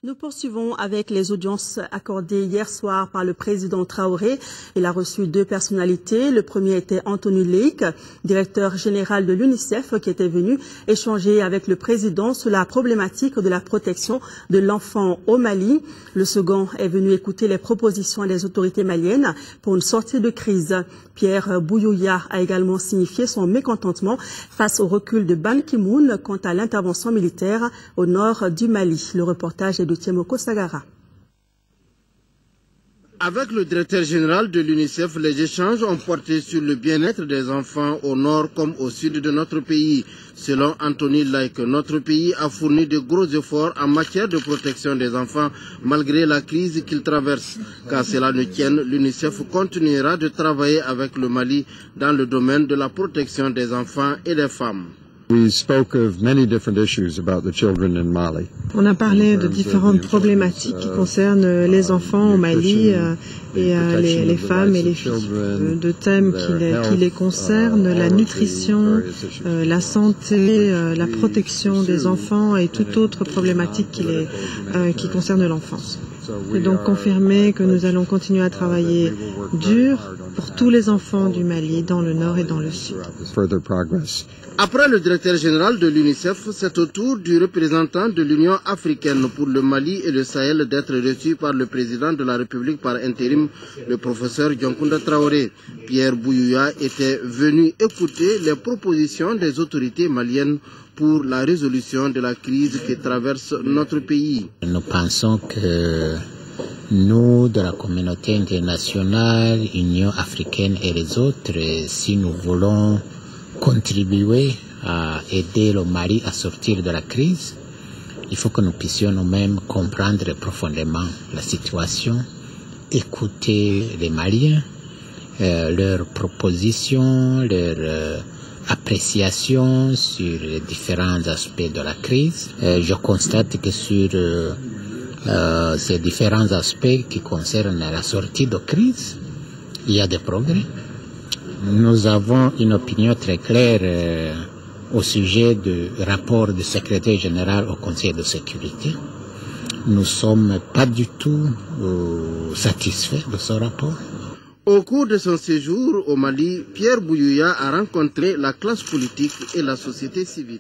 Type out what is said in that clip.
Nous poursuivons avec les audiences accordées hier soir par le président Traoré. Il a reçu deux personnalités. Le premier était Anthony Leik, directeur général de l'UNICEF, qui était venu échanger avec le président sur la problématique de la protection de l'enfant au Mali. Le second est venu écouter les propositions des autorités maliennes pour une sortie de crise. Pierre Bouyouya a également signifié son mécontentement face au recul de Ban Ki-moon quant à l'intervention militaire au nord du Mali. Le reportage est de Tiemoko Sagara. Avec le directeur général de l'UNICEF, les échanges ont porté sur le bien-être des enfants au nord comme au sud de notre pays. Selon Anthony Leik, notre pays a fourni de gros efforts en matière de protection des enfants malgré la crise qu'il traverse. Qu'à cela ne tienne, l'UNICEF continuera de travailler avec le Mali dans le domaine de la protection des enfants et des femmes. On a parlé de différentes problématiques qui concernent les enfants au Mali et les femmes et les filles, de thèmes qui les concernent, la nutrition, la santé, la protection des enfants et toute autre problématique qui concerne l'enfance. Et donc confirmer que nous allons continuer à travailler dur pour tous les enfants du Mali, dans le nord et dans le sud. Après le directeur général de l'UNICEF, c'est au tour du représentant de l'Union africaine pour le Mali et le Sahel d'être reçu par le président de la République par intérim, le professeur Dioncounda Traoré. Pierre Bouyouya était venu écouter les propositions des autorités maliennes pour la résolution de la crise qui traverse notre pays. Nous pensons que nous, de la communauté internationale, Union africaine et les autres, si nous voulons contribuer à aider le Mali à sortir de la crise, il faut que nous puissions nous-mêmes comprendre profondément la situation, écouter les Maliens, leurs propositions, leurs appréciations sur les différents aspects de la crise. Je constate que sur ces différents aspects qui concernent la sortie de crise, il y a des progrès. Nous avons une opinion très claire au sujet du rapport du secrétaire général au Conseil de sécurité. Nous ne sommes pas du tout satisfaits de ce rapport. Au cours de son séjour au Mali, Pierre Bouyouya a rencontré la classe politique et la société civile.